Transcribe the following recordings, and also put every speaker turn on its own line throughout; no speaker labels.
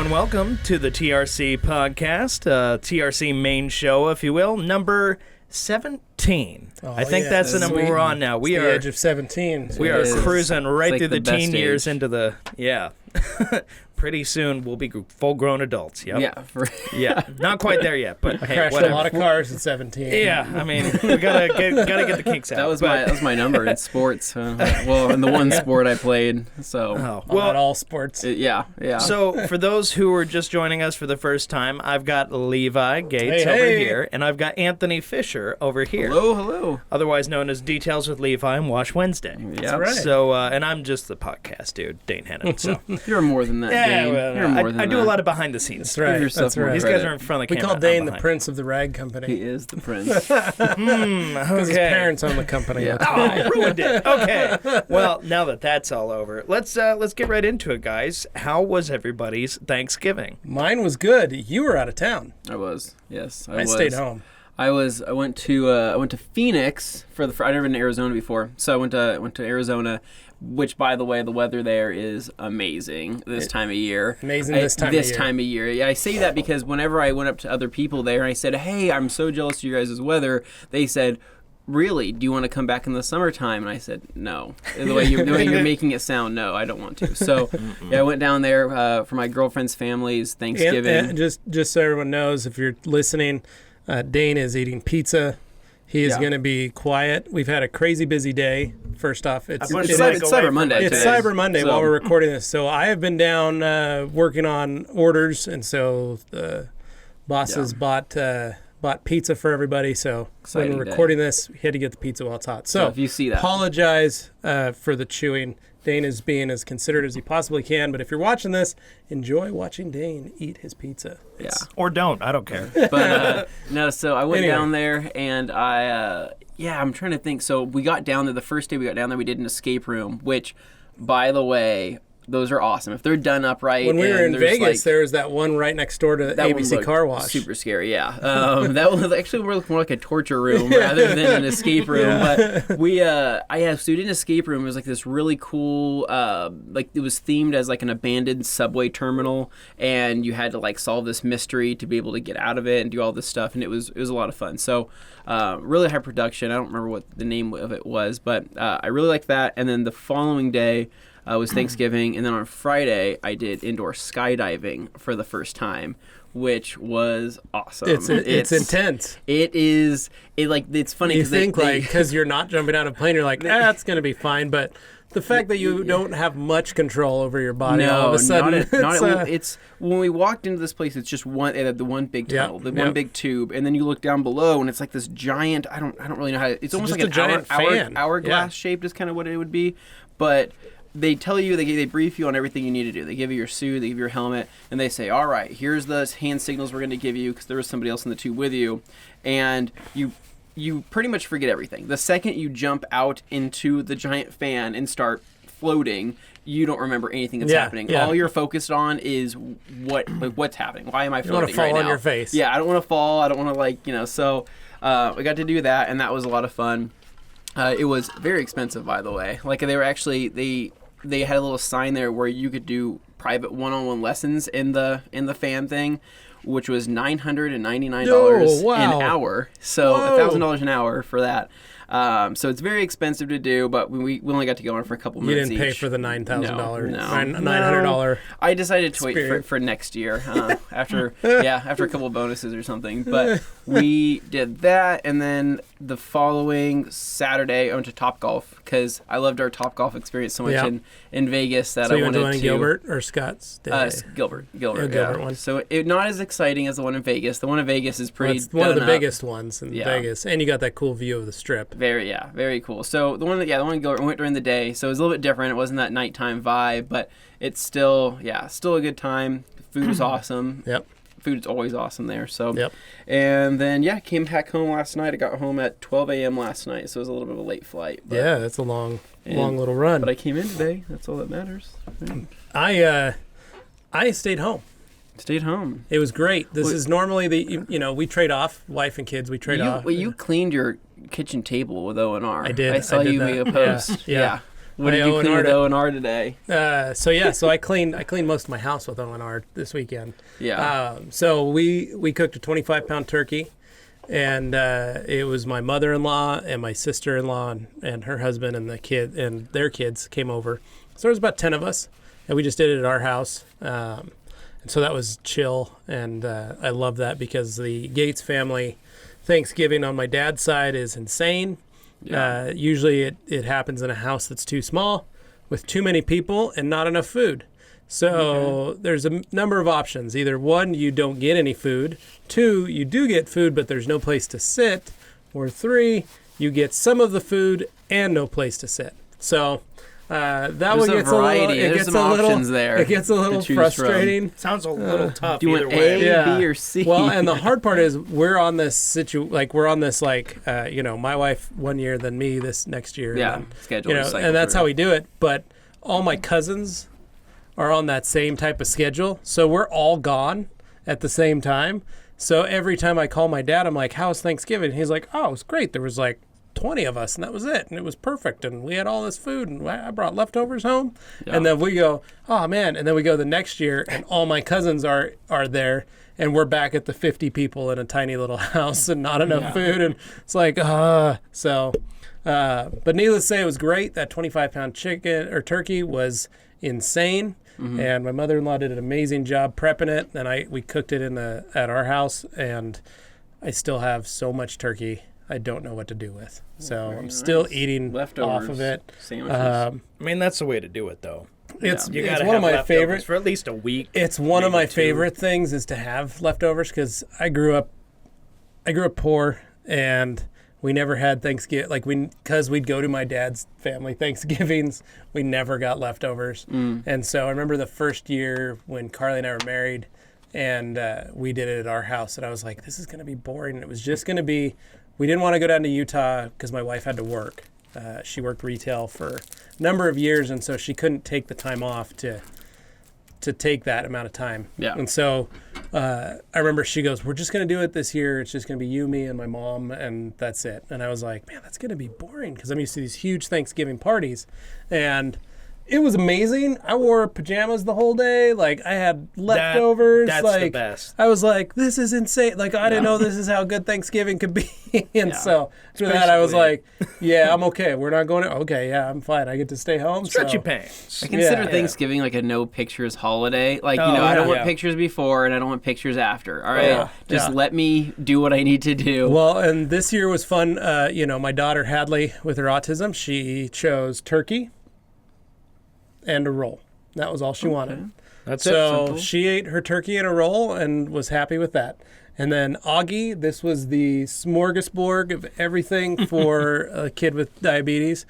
and welcome to the TRC podcast, TRC main show, if you will, number 17. I think that's the number we're on now.
We are the edge of 17.
We are cruising right through the teen years into the, pretty soon we'll be full-grown adults. Yep. Yeah. Not quite there yet, but
I crashed a lot of cars at 17.
Yeah, I mean, we gotta get the kinks out.
That was my number in sports. In the one sport I played. So
not all sports.
Yeah.
So for those who are just joining us for the first time, I've got Levi Gates over here, and I've got Anthony Fisher over here.
Hello.
Otherwise known as Details with Levi and Wash Wednesday.
That's right.
So, and I'm just the podcast dude, Dane Hennen. So
you're more than that, Dane.
Well,
you're more than
I
that.
do a lot of behind the scenes.
That's right.
These guys are in front of the
camera. We call Dane the prince of the rag company.
He is the prince.
Because his parents own the company.
Yeah.
Oh, ruined it. Okay. Well, now that that's all over, let's get right into it, guys. How was everybody's Thanksgiving?
Mine was good. You were out of town.
I was. Yes,
I stayed home.
I went to Phoenix I'd never been to Arizona before, so I went to Arizona, which, by the way, the weather there is amazing this time of year.
This time
of year. Yeah, I say that because whenever I went up to other people there and I said, "Hey, I'm so jealous of you guys' weather," they said, "Really? Do you want to come back in the summertime?" And I said, "No." The way you're making it sound, no, I don't want to. So, I went down there for my girlfriend's family's Thanksgiving.
And just so everyone knows, if you're listening, Dane is eating pizza. He is going to be quiet. We've had a crazy busy day. First off, it's
Cyber Monday.
It's Cyber Monday while we're recording this. So I have been down working on orders, and so the bosses bought pizza for everybody. So when we're recording this, we had to get the pizza while it's hot. So
if you see that,
apologize for the chewing. Dane is being as considerate as he possibly can, but if you're watching this, enjoy watching Dane eat his pizza.
Or don't. I don't care.
But no, so I went down there, and I'm trying to think. So we got down there, the first day we got down there, we did an escape room, which, by the way, those are awesome. If they're done up right.
When we were in Vegas, there was that one right next door to ABC Car Wash.
Super scary, yeah. That was actually more like a torture room rather than an escape room. But we did an escape room. It was like this really cool, it was themed as like an abandoned subway terminal, and you had to like solve this mystery to be able to get out of it and do all this stuff, and it was a lot of fun. So really high production. I don't remember what the name of it was, but I really liked that. And then the following day was Thanksgiving, and then on Friday I did indoor skydiving for the first time, which was awesome.
It's intense.
It is. It's funny.
You think because you're not jumping out of a plane, you're like, that's gonna be fine, but the fact that you don't have much control over your body all of a sudden.
It's when we walked into this place, it's just the one big tunnel, one big tube, and then you look down below, and it's like this giant. I don't really know how. It's almost like
a giant fan.
Hourglass shaped is kind of what it would be, but they tell you, they brief you on everything you need to do. They give you your suit, they give you your helmet, and they say, all right, here's the hand signals we're going to give you, because there was somebody else in the tube with you, and you pretty much forget everything. The second you jump out into the giant fan and start floating, you don't remember anything that's happening. Yeah. All you're focused on is what's happening. Why am I floating right now?
You don't want to fall on your face.
Yeah, I don't want to fall. I don't want to So we got to do that, and that was a lot of fun. It was very expensive, by the way. Like they were actually they had a little sign there where you could do private one-on-one lessons in the fan thing, which was $999 an hour. So $1,000 an hour for that. So it's very expensive to do, but we only got to go on for a couple minutes.
You didn't pay for the $9,000, $900.
I decided to wait for next year after a couple of bonuses or something. But we did that, and then the following Saturday I went to Topgolf because I loved our Topgolf experience so much in Vegas that I wanted to.
So you went to Gilbert or Scott's?
Gilbert
one.
So not as exciting as the one in Vegas. The one in Vegas is pretty.
It's one of the biggest ones in Vegas, and you got that cool view of the Strip.
Very cool. So the one in Gilbert went during the day, so it was a little bit different. It wasn't that nighttime vibe, but it's still a good time. Food was awesome.
Yep.
Food is always awesome there. So, and then came back home last night. I got home at 12 a.m. last night, so it was a little bit of a late flight. But,
that's a long little run.
But I came in today. That's all that matters.
I stayed home.
Stayed home.
It was great. This is normally we trade off, wife and kids. We trade off.
Well, you cleaned your kitchen table with O&R.
I did.
I saw you make a post.
Yeah.
What did you clean with O&R today?
So I cleaned most of my house with O&R this weekend.
Yeah.
So we cooked a 25-pound turkey, and it was my mother-in-law and my sister-in-law and her husband and their kids came over. So there was about 10 of us, and we just did it at our house. And so that was chill, and I love that because the Gates family Thanksgiving on my dad's side is insane. Yeah. Usually it happens in a house that's too small with too many people and not enough food. So there's a number of options. Either one, you don't get any food. Two, you do get food, but there's no place to sit. Or three, you get some of the food and no place to sit. So that
There's
one gets a little.
There's some options there.
It gets a little frustrating.
Sounds a little tough.
Do you
either
want
way.
A, B, or C?
Well, and the hard part is we're on this my wife 1 year, then me this next year.
Yeah,
and
schedule.
And that's how we do it. But all my cousins are on that same type of schedule, so we're all gone at the same time. So every time I call my dad, I'm like, "How's Thanksgiving?" And he's like, "Oh, it was great. There was like 20 of us, and that was it, and it was perfect, and we had all this food, and I brought leftovers home." Yeah. And then we go, "Oh man," and then we go the next year, and all my cousins are there, and we're back at the 50 people in a tiny little house and not enough food, and it's like, but needless to say, it was great. That 25-pound turkey was insane. And my mother-in-law did an amazing job prepping it, and we cooked it at our house, and I still have so much turkey I don't know what to do with. So I'm still eating leftovers, off of it.
Sandwiches.
I mean, that's the way to do it, though.
It's one of my favorite
for at least a week.
It's one of my favorite things is to have leftovers because I grew up poor, and we never had Thanksgiving. Because we'd go to my dad's family Thanksgivings, we never got leftovers. And so I remember the first year when Carly and I were married, and we did it at our house, and I was like, this is going to be boring. And it was just going to be. We didn't want to go down to Utah because my wife had to work. She worked retail for a number of years, and so she couldn't take the time off to take that amount of time.
Yeah.
And so I remember she goes, "We're just going to do it this year. It's just going to be you, me, and my mom, and that's it." And I was like, man, that's going to be boring because I'm used to these huge Thanksgiving parties. And it was amazing. I wore pajamas the whole day. Like, I had leftovers.
That's
like,
the best.
I was like, this is insane. Like, I didn't know this is how good Thanksgiving could be. And so after that, I was like, yeah, I'm okay. We're not going to. Okay, yeah, I'm fine. I get to stay home.
Stretch your pants.
I consider Thanksgiving like a no pictures holiday. Like, I don't want pictures before and I don't want pictures after. All right? Just let me do what I need to do.
Well, and this year was fun. My daughter Hadley, with her autism, she chose turkey and a roll. That was all she wanted.
That's
so she ate her turkey and a roll and was happy with that. And then Augie, this was the smorgasbord of everything for a kid with diabetes.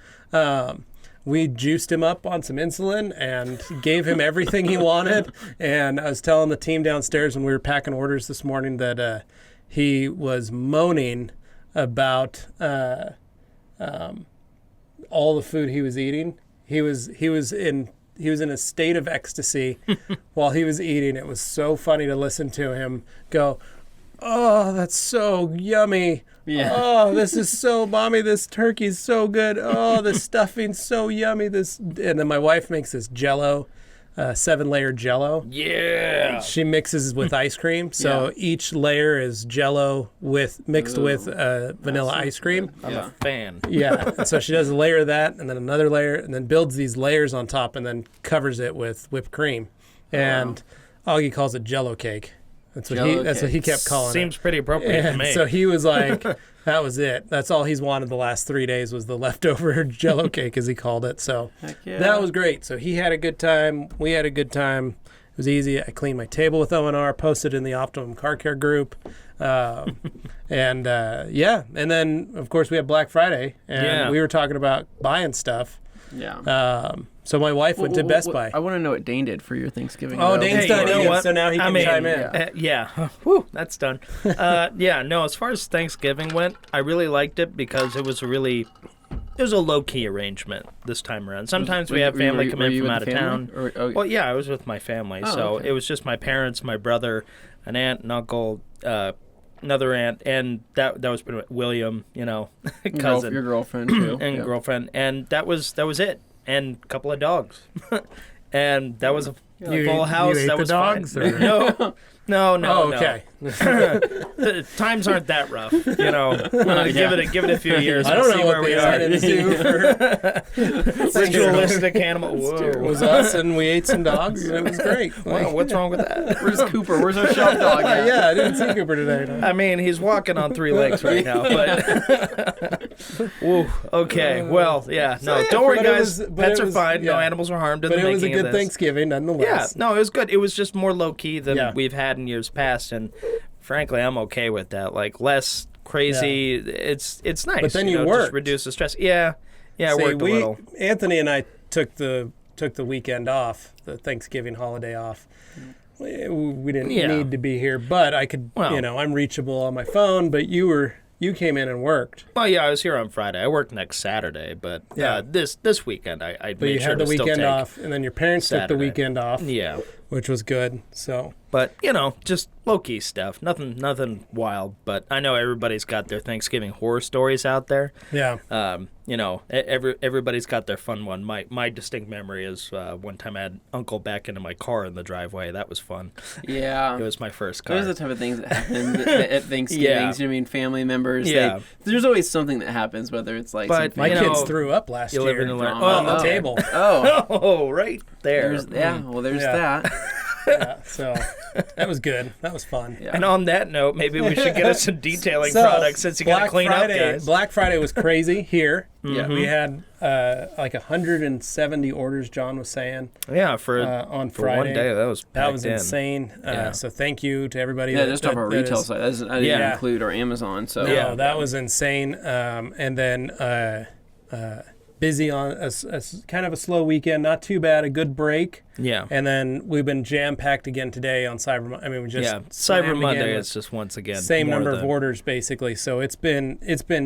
We juiced him up on some insulin and gave him everything he wanted. And I was telling the team downstairs when we were packing orders this morning that he was moaning about all the food he was eating. He was in a state of ecstasy while he was eating. It was so funny to listen to him go, "Oh, that's so yummy. Yeah. Oh, this is so, Mommy, this turkey's so good. Oh, this stuffing's so yummy. And then my wife makes this Jell-O, 7-layer Jell-O.
Yeah.
She mixes with ice cream, so each layer is Jell-O mixed with vanilla ice cream.
I'm a fan.
Yeah, and so she does a layer of that, and then another layer, and then builds these layers on top, and then covers it with whipped cream. And Augie calls it Jell-O cake. That's what he kept calling it.
Seems pretty appropriate to me.
So he was like, that was it. That's all he's wanted the last 3 days was the leftover Jell-O cake, as he called it. So that was great. So he had a good time. We had a good time. It was easy. I cleaned my table with O&R, posted in the Optimum Car Care group. And then, of course, we had Black Friday, and we were talking about buying stuff.
Yeah.
So my wife went to Best Buy.
I want to know what Dane did for your Thanksgiving.
Oh, Dane's done it, so now he can chime in.
Whew, that's done. As far as Thanksgiving went, I really liked it because it was a low-key arrangement this time around. Sometimes we have family come in from out of town. Well, I was with my family. It was just my parents, my brother, an aunt, an uncle, another aunt, and that was pretty much William, cousin.
Your girlfriend, too.
And girlfriend. And that was it. and a couple of dogs. And that was a
You
full house.
ate
That
the
was
dogs,
fine.
or-
No.
Oh, okay.
The times aren't that rough, Give it a few years.
I don't
We'll
know
see
what
where we
they had in
are.
the zoo for
Ritualistic animal.
It
Whoa.
was us, and we ate some dogs, and it was great.
Wow, what's wrong with that?
Where's Cooper? Where's our shop dog at?
Yeah, I didn't see Cooper today. No.
I mean, he's walking on 3 legs right now, but woo, okay. Well, yeah, no,
So, yeah,
don't worry,
but it
guys.
was- but
Pets
it
are
was-
fine. No
yeah.
animals were harmed in
But
the
it was a
making of
good
this.
Thanksgiving,
Yeah,
nonetheless.
no, it was good. It was just more low key than
Yeah.
we've had in years past, and frankly, I'm okay with that. Like less crazy. It's nice.
But then you
just
worked.
reduce the stress. Yeah, I
See,
worked a little.
Anthony and I took the weekend off, the Thanksgiving holiday off. We didn't
Yeah.
need to be here, but I could,
Well.
I'm reachable on my phone. But you came in and worked.
Well, yeah, I was here on Friday. I work next Saturday, but
Yeah.
this weekend I
But
made
you
sure
had the
to still
weekend
take.
off, and then your parents took
Saturday.
the weekend off,
Yeah.
which was good. So
But just low key stuff, nothing wild. But I know everybody's got their Thanksgiving horror stories out there.
yeah,
Everybody's got their fun one. My distinct memory is one time I had Uncle back into my car in the driveway. That was fun.
Yeah.
It was my first car.
Those are the type of things that happen at Thanksgivings.
Yeah.
You know what I mean? Family members.
Yeah.
There's always something that happens, whether it's like
But
some
my
you
family-
kids
know,
threw up last
you live
year
and learn.
on the
Oh,
table.
Oh,
Oh, right there.
there's there's
Yeah.
that.
Yeah, so that was good. That was fun.
Yeah.
And on that note, maybe we should get us some detailing
So,
products since you got to
Black
clean
Friday,
up, guys.
Black Friday was crazy here.
Yeah.
We had like 170 orders. John was saying
Yeah, for
on
for
Friday.
one day that was
That was
packed in.
insane.
Yeah.
So thank you to everybody.
Yeah, just off our retail
is-
site. I didn't
Yeah.
include our Amazon. So
No, that was insane. And then busy on a kind of a slow weekend. Not too bad. A good break.
Yeah.
And then we've been jam packed again today on Cyber Monday. I mean, we just
Yeah,
slammed
Cyber
again
Monday
with
is just once again
same
more
number
the-
of orders basically. So it's been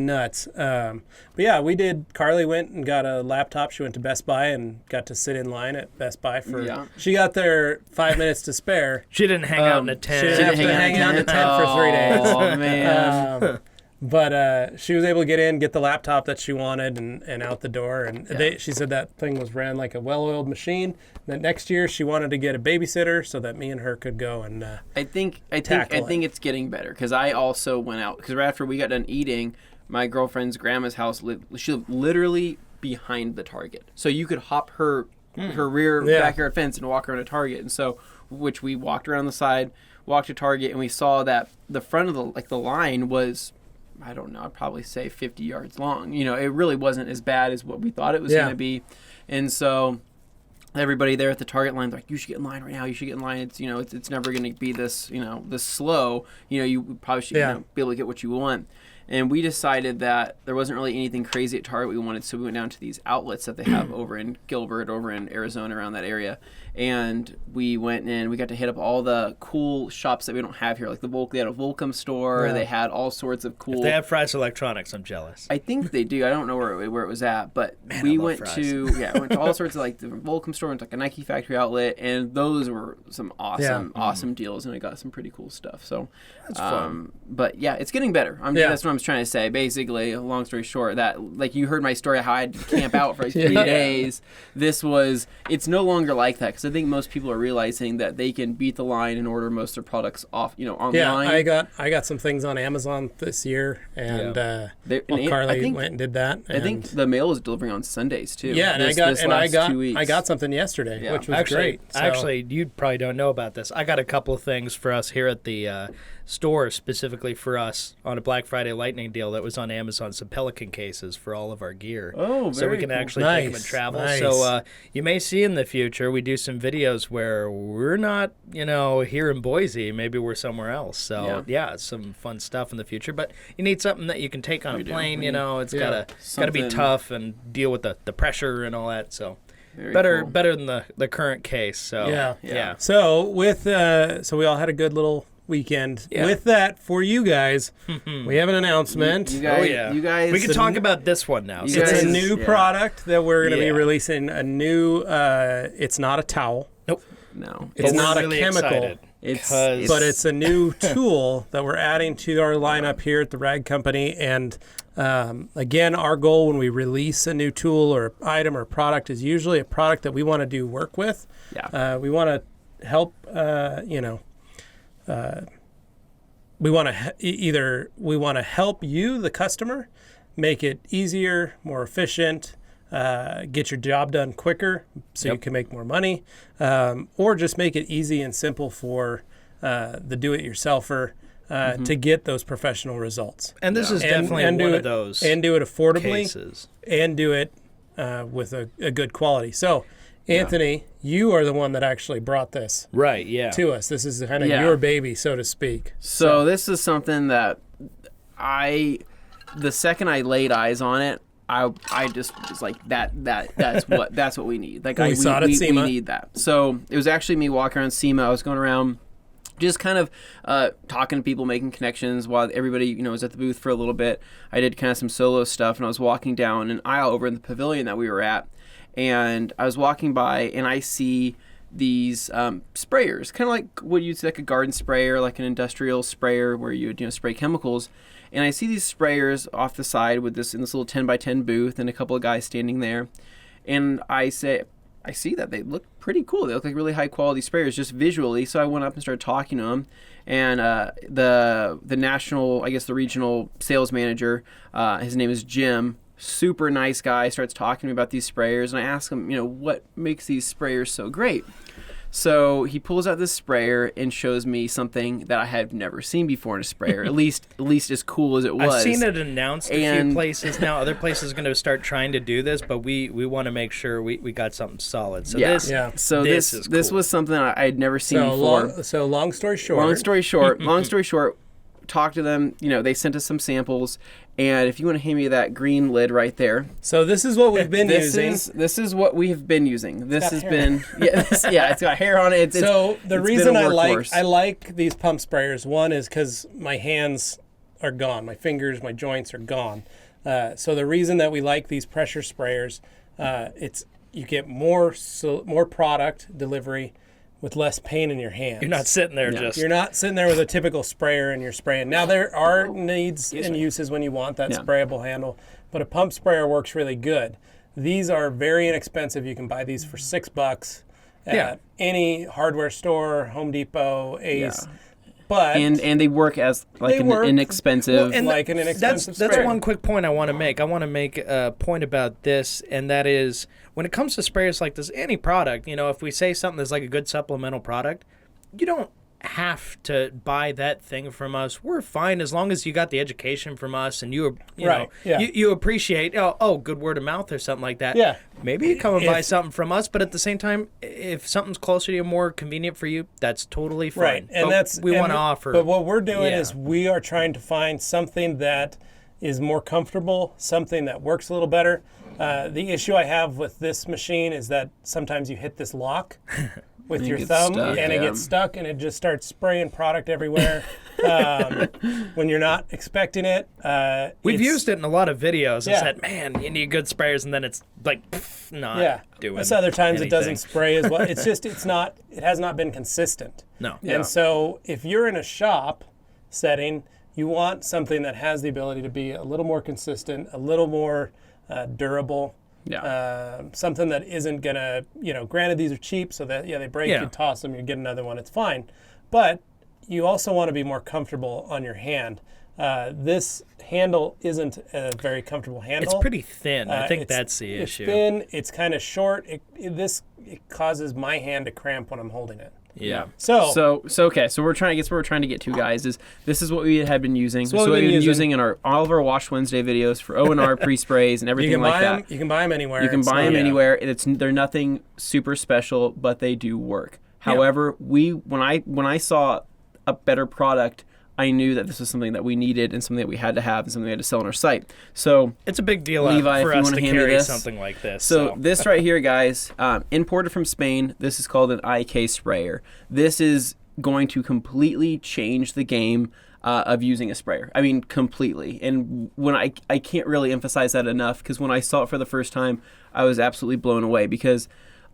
nuts. But yeah, we did. Carly went and got a laptop. She went to Best Buy and got to sit in line at Best Buy for.
Yeah.
She got there 5 minutes to spare.
She didn't hang out in a
She
tent.
didn't have to hang out in a tent for 3 days.
Oh man.
But she was able to get in, get the laptop that she wanted, and out the door. And she said that thing was ran like a well-oiled machine. That next year she wanted to get a babysitter so that me and her could go and.
I think
tackle it.
it's getting better because I also went out because right after we got done eating, my girlfriend's grandma's house she lived literally behind the Target, so you could hop her rear backyard fence and walk around a Target, and so which we walked around the side, walked to Target, and we saw that the front of the line was. I don't know, I'd probably say 50 yards long. You know, it really wasn't as bad as what we thought it was going to be. And so everybody there at the Target line, like, you should get in line right now. You should get in line. It's, it's never going to be this, this slow. You probably should be able to get what you want. And we decided that there wasn't really anything crazy at Target we wanted, so we went down to these outlets that they have over in Gilbert, over in Arizona, around that area. And we went in, we got to hit up all the cool shops that we don't have here, like they had a Volcom store, they had all sorts of cool...
If they have Fry's Electronics, I'm jealous.
I think they do. I don't know where it was at, but
Man,
we
I love
went
Fry's.
to went to all sorts of like the Volcom store and like a Nike factory outlet, and those were some awesome deals, and I got some pretty cool stuff. So
That's fun.
But yeah, it's getting better. That's what I'm trying to say. Basically, long story short, that like you heard my story how I had to camp out for like 3 days. It's no longer like that because I think most people are realizing that they can beat the line and order most of their products off, online.
Yeah, I got some things on Amazon this year, and Carly went and did that.
I think the mail is delivering on Sundays too.
Yeah, and I got something yesterday, which was great. So.
Actually, you probably don't know about this. I got a couple of things for us here at the store, specifically for us on a Black Friday lightning deal that was on Amazon. Some Pelican cases for all of our gear.
Oh,
so we
very
can
cool.
actually take them and travel. So you may see in the future we do some videos where we're not, here in Boise. Maybe we're somewhere else. So it's some fun stuff in the future. But you need something that you can take on a plane. It's gotta be tough and deal with the pressure and all that. So. Better than the current case. So yeah.
So so we all had a good little weekend.
Yeah.
With that, for you guys, we have an announcement.
You guys,
we can talk about this one now.
You
It's
guys-
a new
yeah.
product that we're going to be
Yeah.
releasing. A new. It's not a towel.
Nope.
No,
It's
But
not
we're
a
really
chemical.
excited. But
But it's a new tool that we're adding to our lineup here at the Rag Company, and Again, our goal when we release a new tool or item or product is usually a product that we want to do work with.
Yeah.
We want to help, we want to help you, the customer, make it easier, more efficient, get your job done quicker so you can make more money, or just make it easy and simple for the do-it-yourselfer to get those professional results.
And this is definitely one of those
and do it affordably
cases.
And do it with a good quality. So, Anthony, you are the one that actually brought this to us. This is kind of your baby, so to speak.
So this is something that the second I laid eyes on it, I just was like that's what we need. Like we need that. So it was actually me walking around SEMA. I was going around just kind of talking to people, making connections while everybody, was at the booth for a little bit. I did kind of some solo stuff, and I was walking down an aisle over in the pavilion that we were at, and I was walking by, and I see these sprayers, kind of like what you'd say, like a garden sprayer, like an industrial sprayer where you would spray chemicals. And I see these sprayers off the side in this little 10x10 booth, and a couple of guys standing there. And I see that they look pretty cool. They look like really high quality sprayers just visually. So I went up and started talking to them. And the national, I guess the regional sales manager, his name is Jim, super nice guy, starts talking to me about these sprayers. And I ask him, what makes these sprayers so great? So he pulls out this sprayer and shows me something that I have never seen before in a sprayer, at least as cool as it was.
I've seen it announced a few places now. Other places are going to start trying to do this, but we want to make sure we got something solid. So this is cool.
This was something I had never seen before.
Long story short,
talk to them. They sent us some samples. And if you want to hand me that green lid right there.
So this is what we've been using.
This is what we have been using. This has been it's got hair on it.
The reason I like these pump sprayers, one is because my hands are gone, my fingers, my joints are gone. So the reason that we like these pressure sprayers, you get more product delivery with less pain in your hands.
You're not sitting there
You're not sitting there with a typical sprayer and you're spraying. Now there are needs and uses when you want that sprayable handle, but a pump sprayer works really good. These are very inexpensive. You can buy these for $6 at any hardware store, Home Depot, Ace. But
and they work as an inexpensive
That's one quick point I want to make. I want to make a point about this, and that is when it comes to sprayers like this, any product, if we say something that's like a good supplemental product, you don't have to buy that thing from us. We're fine as long as you got the education from us and you appreciate good word of mouth or something like that.
Yeah.
Maybe you come and buy something from us, but at the same time, if something's closer to you, more convenient for you, that's totally fine.
Right. And
we want to offer.
But what we're doing is we are trying to find something that is more comfortable, something that works a little better. The issue I have with this machine is that sometimes you hit this lock with your thumb and it gets stuck and it just starts spraying product everywhere when you're not expecting it.
We've used it in a lot of videos and said, man, you need good sprayers, and then it's like not doing
There's other times
anything.
It doesn't spray as well. It has not been consistent.
No.
And so if you're in a shop setting, you want something that has the ability to be a little more consistent, a little more durable. Something that isn't gonna, granted these are cheap, so that they break, you toss them, you get another one, it's fine. But you also want to be more comfortable on your hand. This handle isn't a very comfortable handle.
It's pretty thin. I think that's the issue.
It's thin. It's kind of short. It causes my hand to cramp when I'm holding it.
Yeah.
So we're trying to get to, guys, is this is what we had been using. So what we've been using in all of our Wash Wednesday videos for O&R pre-sprays and everything like that.
You can buy them anywhere.
You can buy them anywhere. They're nothing super special, but they do work. However, when I saw a better product, I knew that this was something that we needed and something that we had to have and something we had to sell on our site. So
it's a big deal,
Levi,
for us to carry something like this.
So this right here, guys, imported from Spain. This is called an IK sprayer. This is going to completely change the game of using a sprayer. I mean, completely. And when I can't really emphasize that enough, because when I saw it for the first time, I was absolutely blown away, because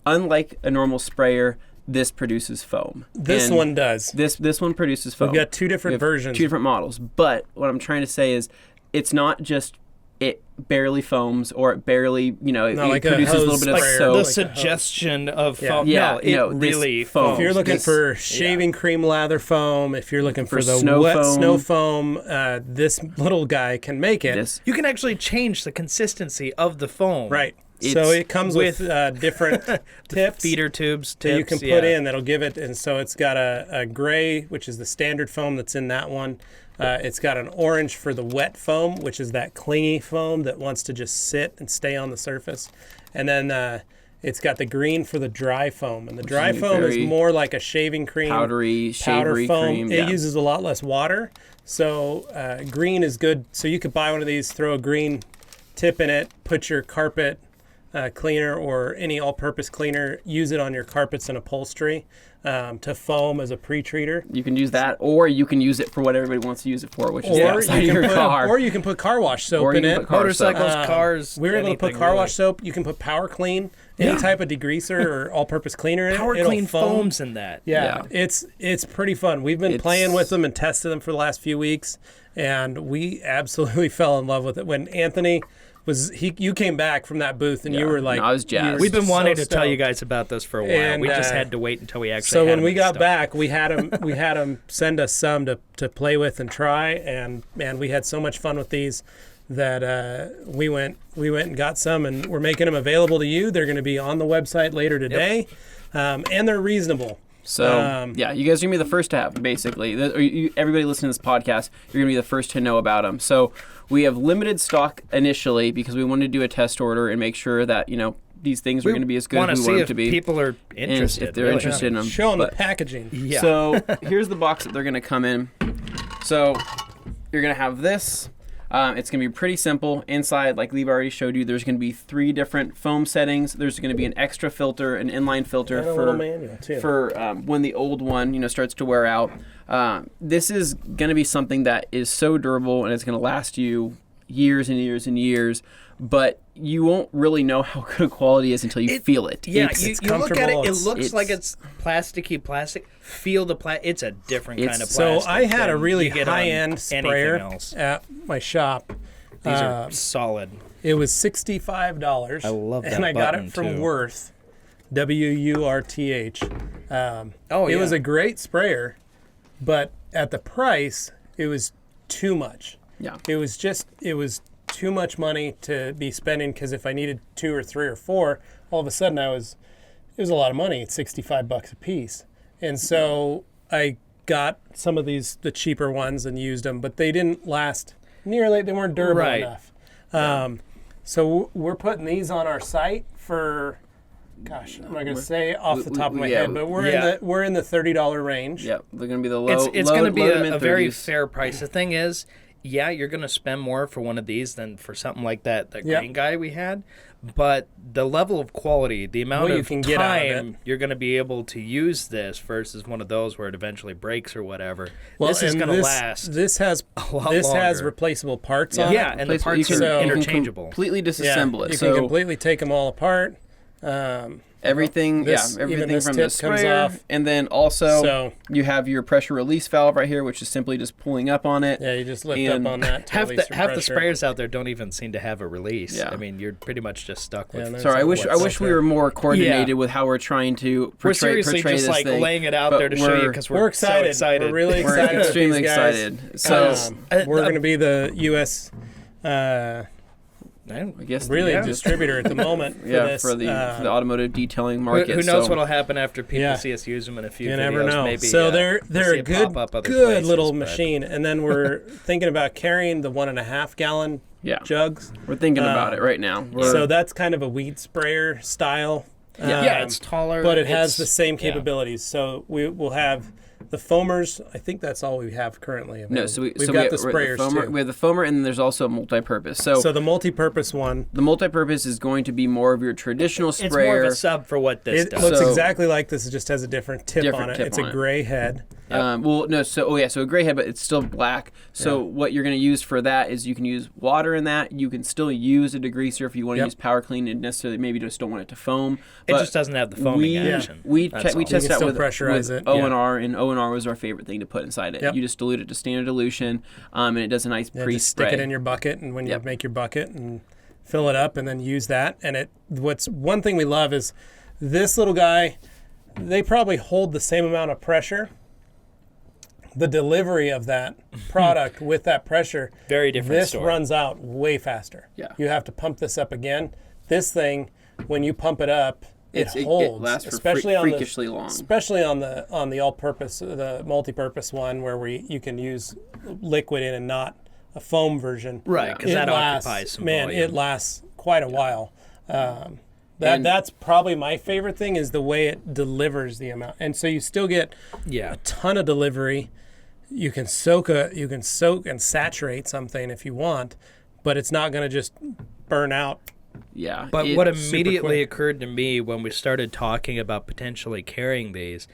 unlike a normal sprayer, this produces foam.
This one does.
This one produces foam.
We've got two different versions.
Two different models. But what I'm trying to say is it's not just it barely foams, or it barely, it
like
produces a little bit of
sprayer,
soap.
The suggestion of foam.
Yeah,
it really foams.
If you're looking for shaving cream lather foam, if you're looking for the
snow
wet
foam.
snow foam, this little guy can make it.
You can actually change the consistency of the foam.
Right. So it comes with different tips.
Feeder tubes,
that you can put in that'll give it. And so it's got a gray, which is the standard foam that's in that one. It's got an orange for the wet foam, which is that clingy foam that wants to just sit and stay on the surface. And then it's got the green for the dry foam. And the dry foam is more like a shaving cream.
Powder
foam.
cream.
It uses a lot less water. So green is good. So you could buy one of these, throw a green tip in it, put your carpet cleaner or any all-purpose cleaner, use it on your carpets and upholstery to foam as a pre-treater.
You can use that, or you can use it for what everybody wants to use it for, which is outside your car.
Or you can put car wash soap in it.
Motorcycles, cars.
We were able to put car wash soap. You can put Power Clean, any type of degreaser or all-purpose cleaner in it.
Power Clean foams in that.
Yeah, it's pretty fun. We've been playing with them and tested them for the last few weeks, and we absolutely fell in love with it. When Anthony you came back from that booth and you were like,
I was jazzed.
We've been wanting to tell you guys about this for a while.
And,
we just had to wait until we actually.
So when we got back, we had him send us some to play with and try, and man, we had so much fun with these that we went and got some, and we're making them available to you. They're going to be on the website later today, and they're reasonable.
So, you guys are going to be the first to have, basically. Everybody listening to this podcast, you're going to be the first to know about them. So, we have limited stock initially because we wanted to do a test order and make sure that, these things are going to be as good as we want them to be.
People are interested.
And if they're interested in them.
Show them the packaging.
Yeah.
So, here's the box that they're going to come in. So, you're going to have this. It's going to be pretty simple. Inside, like Levi already showed you, there's going to be 3 different foam settings. There's going to be an extra filter, an inline filter
and a little manual too.
For when the old one, starts to wear out. This is going to be something that is so durable, and it's going to last you years and years and years. But you won't really know how good a quality is until you feel it.
Yeah, you look at it. It looks like it's plasticky plastic. Feel the plastic. It's a different kind of plastic.
So I had a really high-end sprayer at my shop.
These are solid.
It was $65.
I love that.
And I got it from Worth, WURTH. It was a great sprayer, but at the price, it was too much.
Yeah.
It was too much money to be spending, because if I needed 2 or 3 or 4, all of a sudden it was a lot of money. It's $65 a piece. And so I got some of the cheaper ones and used them, but they didn't last nearly, they weren't durable enough. So we're putting these on our site for, gosh, I'm not going to say off the top of my head, but we're in the $30 range.
Yeah, they're going to be the low.
It's going to be a very
30s.
fair price. The thing is, you're going to spend more for one of these than for something like that green guy we had. But the level of quality, the amount of time you're going to be able to use this versus one of those where it eventually breaks or whatever. This is going to last.
This has replaceable parts on it.
Yeah, and the parts are interchangeable.
You can completely disassemble it.
You can completely take them all apart.
Everything from the sprayer, and then also you have your pressure release valve right here, which is simply just pulling up on it.
Yeah, you just lift up on that.
Half the sprayers out there don't even seem to have a release.
Yeah.
I mean, you're pretty much just stuck with.
Sorry, I wish we were more coordinated with how we're trying to portray
we're seriously just
this thing.
Laying it out there to show you because we're excited. So excited.
We're really excited.
We're extremely excited. So
we're going to be the U.S.
I guess
distributor at the moment
for the automotive detailing market.
Who knows what'll happen after people see us use them in a few videos? You never know.
Maybe, so they're a good little machine. And then we're thinking about carrying the 1.5 gallon jugs.
We're thinking about it right now.
So that's kind of a weed sprayer style.
It's taller,
but it has the same capabilities. So we'll have the foamers. I think that's all we have currently available.
No, so we've
got the sprayers too.
We have the foamer, and then there's also a multi-purpose.
So the multi-purpose one.
The multi-purpose is going to be more of your traditional sprayer.
It's more of a sub for what this does.
It looks exactly like this. It just has a different tip on it. It's a gray head.
Yep.
So a gray head, but it's still black. So what you're going to use for that is you can use water in that. You can still use a degreaser if you want to use power clean and necessarily maybe just don't want it to foam.
It just doesn't have the foaming action.
We tested out with
pressurize it.
O&R, and O&R was our favorite thing to put inside it. Yep. You just dilute it to standard dilution, and it does a nice pre-spray.
Just stick it in your bucket, and when you make your bucket and fill it up, and then use that. And what's one thing we love is this little guy. They probably hold the same amount of pressure. The delivery of that product with that pressure,
very different.
This runs out way faster.
Yeah.
You have to pump this up again. This thing, when you pump it up, it holds.
It lasts
especially
for freakishly long.
Especially on the all-purpose, the multi-purpose one where you can use liquid in and not a foam version.
Right, because that occupies some volume.
It lasts quite a while. That's probably my favorite thing is the way it delivers the amount. And so you still get a ton of delivery. You can soak and saturate something if you want, but it's not going to just burn out.
Yeah.
But what immediately occurred to me when we started talking about potentially carrying these,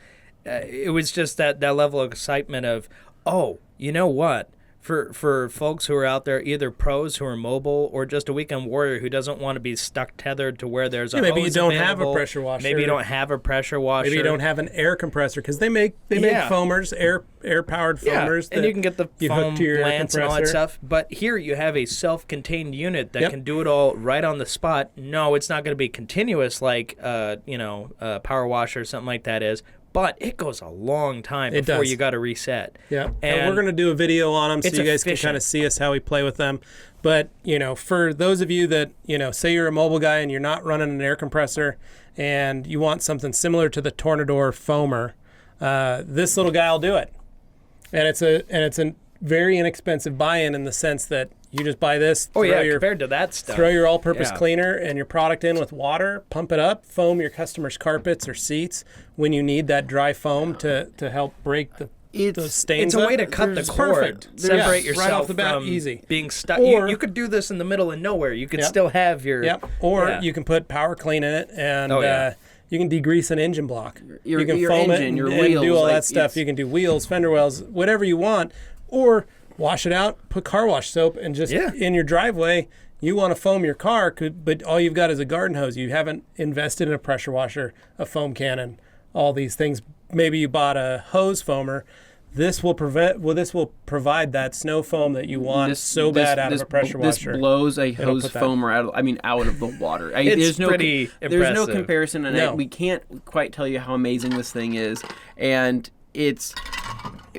it was just that level of excitement of, oh, you know what? For folks who are out there, either pros who are mobile or just a weekend warrior who doesn't want to be stuck tethered to where there's a
maybe
hose
you don't
available.
have a pressure washer.
Maybe you don't have a pressure washer.
Maybe you don't have an air compressor because they make foamers, air powered foamers.
And you can get the foam lance and all that stuff. But here you have a self-contained unit that can do it all right on the spot. No, it's not going to be continuous like a power washer or something like that is. But it goes a long time before you got to reset.
Yeah, and we're going to do a video on them so you guys can kind of see us how we play with them. But, for those of you that, say you're a mobile guy and you're not running an air compressor and you want something similar to the Tornador foamer, this little guy will do it. And it's a very inexpensive buy-in in the sense that you just buy this.
Compared to that stuff.
Throw your all-purpose cleaner and your product in with water, pump it up, foam your customers' carpets or seats when you need that dry foam to help break those stains.
It's a way to cut the cord, separate yourself
right off the bat,
from
easy.
Being stuck.
Or,
you could do this in the middle of nowhere. You could still have your...
Or you can put power clean in it and... you can degrease an engine block.
You can
foam
engine,
it
your
and
wheels,
do all that stuff. You can do wheels, fender wells, whatever you want. Or wash it out, put car wash soap, and just in your driveway, you want to foam your car, but all you've got is a garden hose. You haven't invested in a pressure washer, a foam cannon, all these things. Maybe you bought a hose foamer. This will provide that snow foam that you want bad out of a pressure washer.
This blows a hose foamer out of the water.
It's pretty impressive.
There's no comparison, and we can't quite tell you how amazing this thing is. And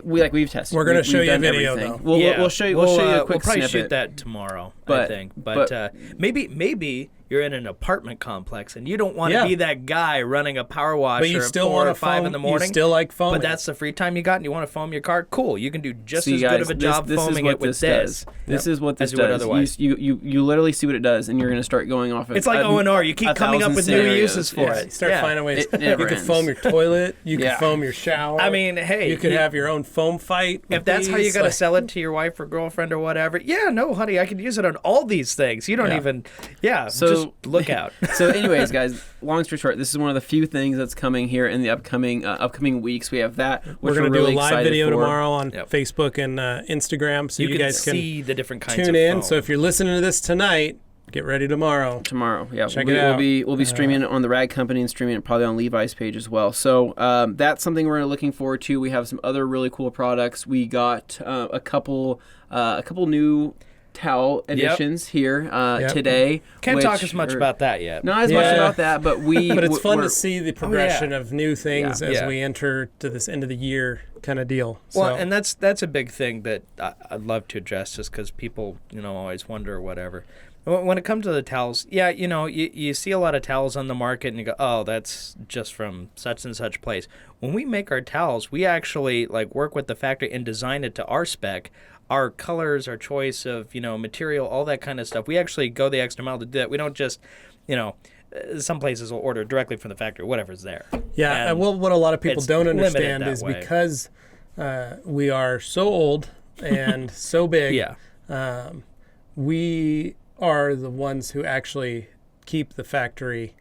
we've tested.
We're going to show you a video
everything.
though.
We'll show you. A quick
We'll probably
snippet.
shoot that tomorrow. I think, but maybe you're in an apartment complex and you don't want to be that guy running a power washer
but you still
at 4 or 5 in the morning.
You still like foaming.
But that's the free time you got and you want to foam your car. Cool, you can do just as good of a job foaming it with this.
This is what this does.
Otherwise.
You literally see what it does, and you're going to start going off.
It's like O&R. You keep coming up with new uses for it.
You start finding ways. You
can
foam your toilet. You can foam your shower.
I mean, hey,
you could have your own foam fight.
If that's how you got to sell it to your wife or girlfriend or whatever, no, honey, I could use it on all these things. You don't even, just look out.
So anyways, guys, long story short, this is one of the few things that's coming here in the upcoming weeks. We have that, which
we're going to
really
do a live video
for.
Tomorrow on Facebook and Instagram, so you guys can
see the different kinds
tune
of
in.
foam.
So if you're listening to this tonight, get ready tomorrow.
Check it out. We'll be streaming it on the Rag Company and streaming it probably on Levi's page as well. So that's something we're looking forward to. We have some other really cool products. We got a couple new towel editions here today.
Can't talk as much about that yet.
Not as much about that, but
but it's fun to see the progression of new things as we enter to this end of the year kind of deal.
Well, and that's a big thing that I'd love to address, just because people always wonder or whatever. When it comes to the towels, you see a lot of towels on the market and you go, oh, that's just from such and such place. When we make our towels, we actually work with the factory and design it to our spec. Our colors, our choice of, material, all that kind of stuff. We actually go the extra mile to do that. We don't just, some places will order directly from the factory, whatever's there.
Yeah, and what a lot of people don't understand is because we are so old and so big, we are the ones who actually keep the factory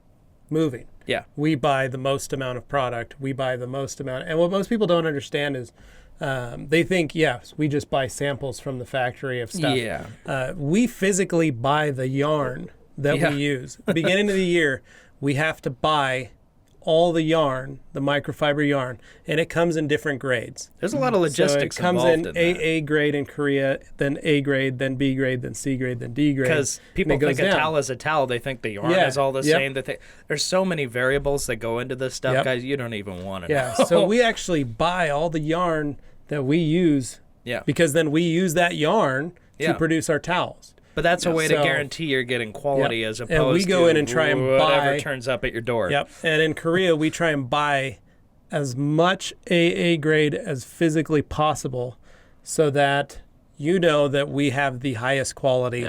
moving.
Yeah.
We buy the most amount of product. We buy the most amount. And what most people don't understand is they think, yes, we just buy samples from the factory of stuff.
Yeah.
We physically buy the yarn that we use. Beginning of the year, we have to buy all the yarn, the microfiber yarn, and it comes in different grades.
There's a lot of logistics
so it comes
involved
in AA grade in Korea, then A grade, then B grade, then C grade, then D grade.
Because people think a towel is a towel. They think the yarn is all the same. They think, there's so many variables that go into this stuff, guys, you don't even want to know.
So we actually buy all the yarn that we use because then we use that yarn to produce our towels.
But that's a way to guarantee you're getting quality as opposed to
and we go in and try and
whatever turns up at your door.
Yep. And in Korea, we try and buy as much AA grade as physically possible so that you know that we have the highest quality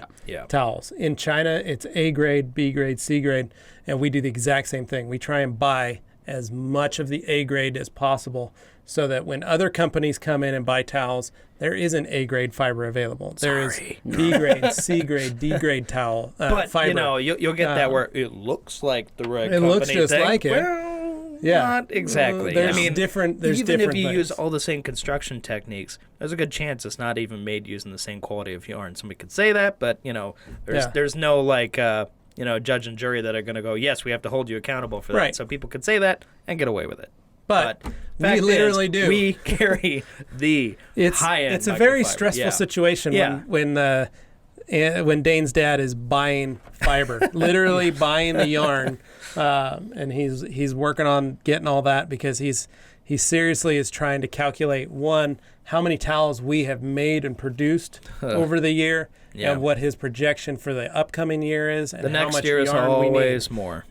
towels. In China, it's A grade, B grade, C grade, and we do the exact same thing. We try and buy as much of the A grade as possible so that when other companies come in and buy towels, there isn't A grade fiber available. There is B grade, C grade, D grade towel
but,
fiber.
You know, you'll get that where it looks like the right company.
It looks just like it.
Well, not exactly.
There's different
even
different
if you
things.
use all the same construction techniques, there's a good chance it's not even made using the same quality of yarn. Somebody could say that, but, you know, there's no, like, you know, judge and jury that are going to go, yes, we have to hold you accountable for that.
Right.
So people could say that and get away with it.
But we literally do.
We carry the high-end
It's a very
microfiber.
stressful situation when Dane's dad is buying fiber, literally buying the yarn, and he's working on getting all that because he seriously is trying to calculate, one, how many towels we have made and produced over the year, and what his projection for the upcoming year is, and
the
how
next
much
year is
yarn we need.
always more.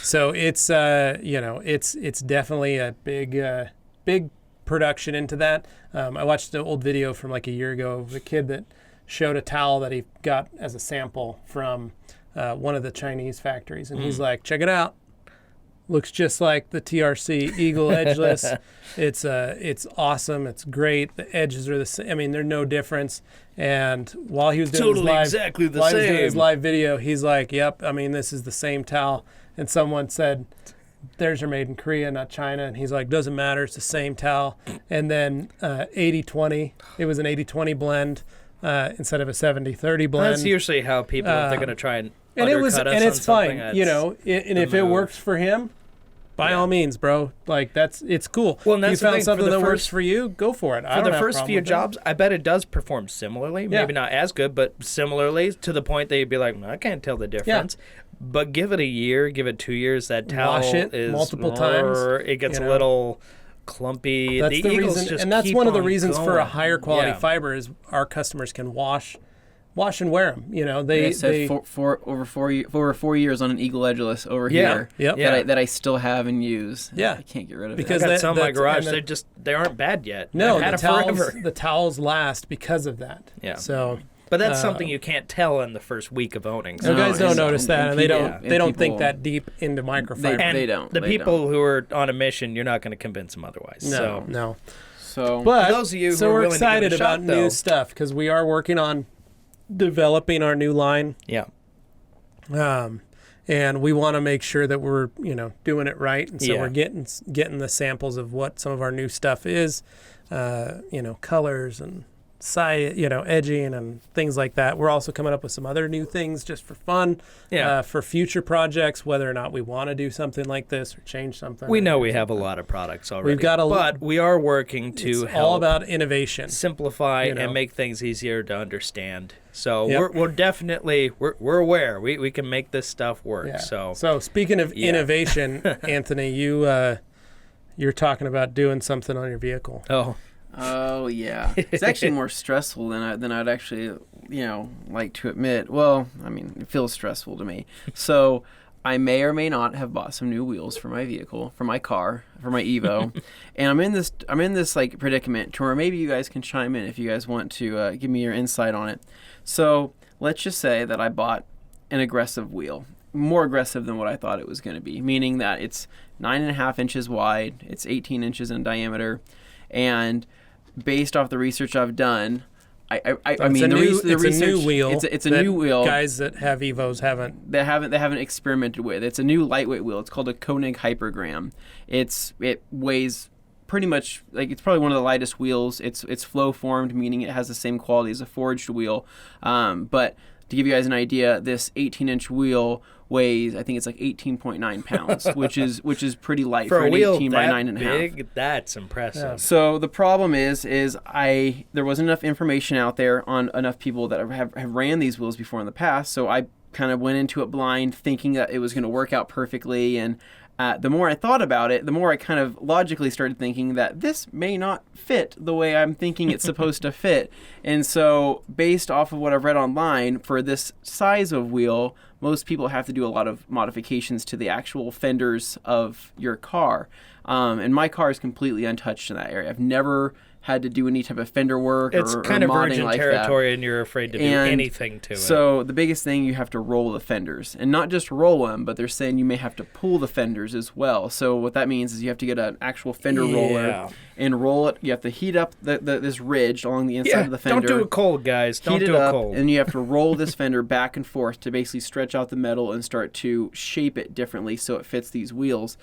So it's it's definitely a big production into that. I watched an old video from like a year ago of a kid that showed a towel that he got as a sample from one of the Chinese factories, and he's like, check it out. Looks just like the TRC Eagle Edgeless. It's awesome. It's great. The edges are the same. I mean, there's no difference. And while he was doing his live video, he's like, "Yep. I mean, this is the same towel." And someone said, "Theirs are made in Korea, not China." And he's like, "Doesn't matter. It's the same towel." And then 80-20. It was an 80-20 blend instead of a 70-30 blend.
That's usually how people, if they're going to try and undercut us
and it's
on something,
fine, you know. And if it works for him, by all means, bro. Like it's cool.
Well, and that's
you found something that works for you, go for it.
For the first few jobs, I bet it does perform similarly. Maybe not as good, but similarly to the point that you'd be like, I can't tell the difference. But give it a year, give it 2 years. That towel
wash it
is
multiple times.
It gets a little clumpy.
That's the reason,
just
and that's
keep
one of the
on
reasons
going.
for a higher quality fiber is our customers can wash and wear them. You know, they
over 4 years on an Eagle Edgeless over here. That I still have and use.
Yeah,
I can't get rid of
because
it.
I got some in my garage. They aren't bad yet.
No,
I've had
the towels last because of that.
Yeah.
So.
But that's something you can't tell in the first week of owning.
So guys don't notice that, and they don't think that deep into microfiber.
They don't.
The people who are on a mission, you're not going to convince them otherwise.
No.
So,
but
for those of you who
we're
willing to give it
excited
a
about
shot,
new stuff because we are working on developing our new line.
Yeah.
And we want to make sure that we're doing it right, and so we're getting the samples of what some of our new stuff is, colors and side, edging and things like that. We're also coming up with some other new things just for fun, for future projects, whether or not we want to do something like this or change something.
We know we have a lot of products already.
We've got
but we are working to help
all about innovation,
simplify and make things easier to understand. So we're definitely we're aware we can make this stuff work.
Yeah.
So
speaking of innovation, Anthony, you're talking about doing something on your vehicle.
Oh yeah, it's actually more stressful than I'd actually like to admit. Well, I mean, it feels stressful to me. So I may or may not have bought some new wheels for my vehicle, for my car, for my Evo, and I'm in this like predicament to where maybe you guys can chime in if you guys want to give me your insight on it. So let's just say that I bought an aggressive wheel, more aggressive than what I thought it was going to be, meaning that it's 9.5 inches wide, it's 18 inches in diameter, and based off the research I've done, I mean, the research.
It's a new wheel.
It's a new wheel.
Guys that have Evos haven't.
They haven't experimented with. It's a new lightweight wheel. It's called a Koenig Hypergram. It weighs pretty much like it's probably one of the lightest wheels. It's flow formed, meaning it has the same quality as a forged wheel. But to give you guys an idea, this 18-inch wheel weighs, I think it's like 18.9 pounds, which is pretty light for an
wheel
18 by 9.5.
That's impressive.
Yeah.
So the problem is there wasn't enough information out there on enough people that have ran these wheels before in the past. So I kind of went into it blind, thinking that it was going to work out perfectly. And the more I thought about it, the more I kind of logically started thinking that this may not fit the way I'm thinking it's supposed to fit. And so based off of what I've read online, for this size of wheel, most people have to do a lot of modifications to the actual fenders of your car. And my car is completely untouched in that area. I've never had to do any type of fender work
it's
or
kind of
modding
virgin
like
territory,
that.
and you're afraid to do anything to it.
So the biggest thing, you have to roll the fenders, and not just roll them, but they're saying you may have to pull the fenders as well. So what that means is you have to get an actual fender roller and roll it. You have to heat up this ridge along the inside of the fender.
Don't do it cold, guys. Don't
Heat
do
it
it
up,
cold.
and you have to roll this fender back and forth to basically stretch out the metal and start to shape it differently so it fits these wheels.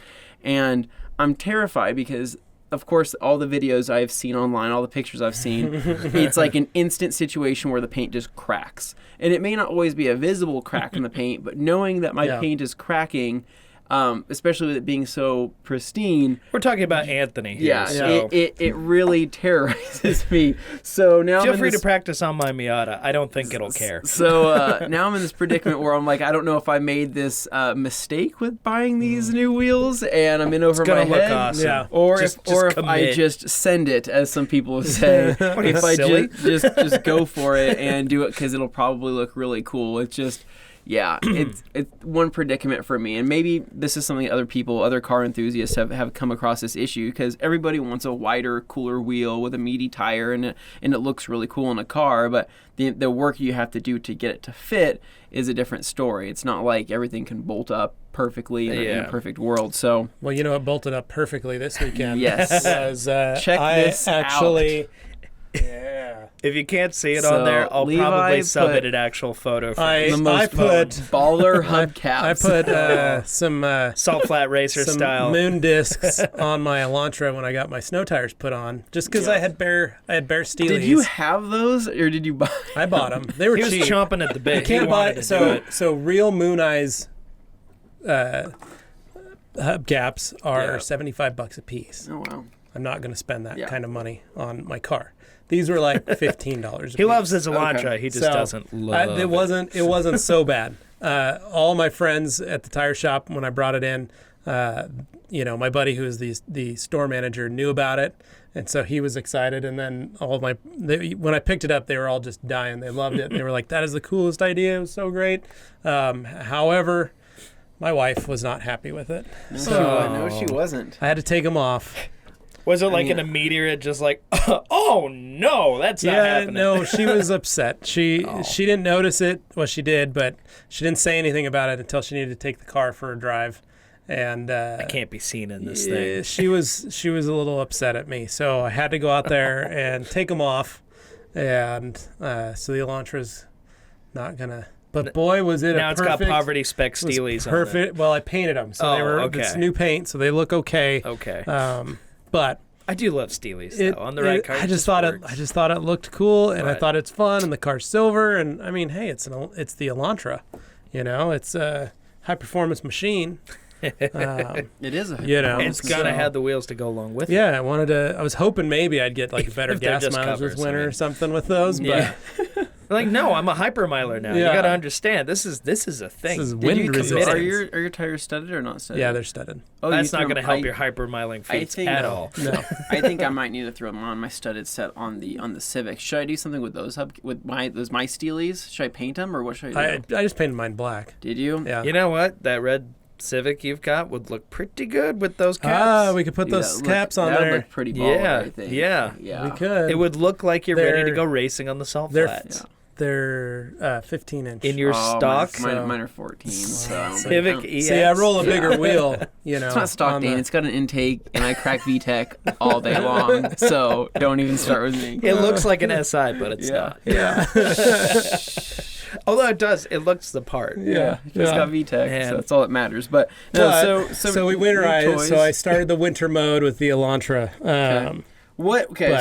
And I'm terrified because, of course, all the videos I've seen online, all the pictures I've seen, it's like an instant situation where the paint just cracks. And it may not always be a visible crack in the paint, but knowing that my paint is cracking, especially with it being so pristine.
We're talking about Anthony here.
Yeah,
So
it really terrorizes me. So now
feel free to practice on my Miata. I don't think it'll care.
So now I'm in this predicament where I'm like, I don't know if I made this mistake with buying these new wheels, and I'm in over my
It's gonna look
head,
awesome.
or
Just
if I
commit.
just send it, as some people say.
What are you,
If I
silly?
just go for it and do it, because it'll probably look really cool. It's just. Yeah, it's one predicament for me, and maybe this is something other car enthusiasts have come across this issue, because everybody wants a wider, cooler wheel with a meaty tire, and it looks really cool in a car, but the work you have to do to get it to fit is a different story. It's not like everything can bolt up perfectly in a perfect world. So,
well, you know, it bolted up perfectly this weekend.
Yes.
Was,
check this
actually,
out.
Yeah.
If you can't see it
So,
on there, I'll
Levi
probably
put-
submit an actual photo for
I
The
put
baller hubcaps.
I put some
Salt Flat Racer
some
style.
moon discs on my Elantra when I got my snow tires put on, just because I had bare Steelies.
Did you have those, or did you buy?
I bought them. They were
He was
cheap.
chomping at the bit.
You can't
He
buy
wanted to do it.
so real Moon Eyes hubcaps are $75 a piece.
Oh wow.
I'm not going to spend that kind of money on my car. These were like $15.
He loves his Elantra.
Okay.
He just
So,
doesn't love
it wasn't so bad. All my friends at the tire shop, when I brought it in, my buddy who was the store manager knew about it, and so he was excited. And then when I picked it up, they were all just dying. They loved it. They were like, "That is the coolest idea. It was so great." However, my wife was not happy with it.
No, she wasn't.
I had to take them off.
Was it like an immediate, just like, oh no, that's not happening?
No, she was upset. She didn't notice it. Well, she did, but she didn't say anything about it until she needed to take the car for a drive. And
I can't be seen in this thing.
She was a little upset at me, so I had to go out there and take them off. And so the Elantra's not gonna. But boy, was it
now
a
it's
perfect,
got poverty spec Steelies on it.
perfect. Well, I painted them, so they were it's new paint, so they look okay.
Okay.
But
I do love Steelies though. On the right car,
I just thought it looked cool, and I
Right.
thought it's fun, and the car's silver, and I mean, hey, it's the Elantra, it's a high performance machine.
It is a.
It's gotta have the wheels to go along with it.
Yeah, I was hoping maybe I'd get like better
If they're
gas
just
mileage
covers,
this winter
I mean.
or something with those. But
Yeah. Like, no, I'm a hypermiler now.
Yeah.
You got to understand, this is a thing.
this is
Did
wind
you commit?
resistant.
Are your tires studded or not studded?
Yeah, they're studded.
Oh,
That's
you
not
threw
going to
them-
help your hypermiling feats
think
at
no.
all.
No,
I think I might need to throw them on my studded set on the Civic. Should I do something with those with my Steelies? Should I paint them, or what should I do?
I just painted mine black.
Did you?
Yeah.
You know what? That red Civic you've got would look pretty good with those caps.
We could put
Dude,
those
that
caps on
that would
there.
look pretty baller,
Yeah,
I think.
yeah.
Yeah.
We could.
It would look like you're ready to
They're-
go racing on the salt
they're-
flats.
They're 15-inch.
In your stock?
Mine are 14. So
Civic EX.
See, I roll a bigger wheel, you know.
It's not stock, Dane. It's got an intake, and I crack VTEC all day long. So don't even start with me.
It looks like an SI, but it's not.
Yeah.
Although it does. It looks the part.
Yeah. It's got VTEC, so that's all that matters. But no,
so we winterized. So I started the winter mode with the Elantra.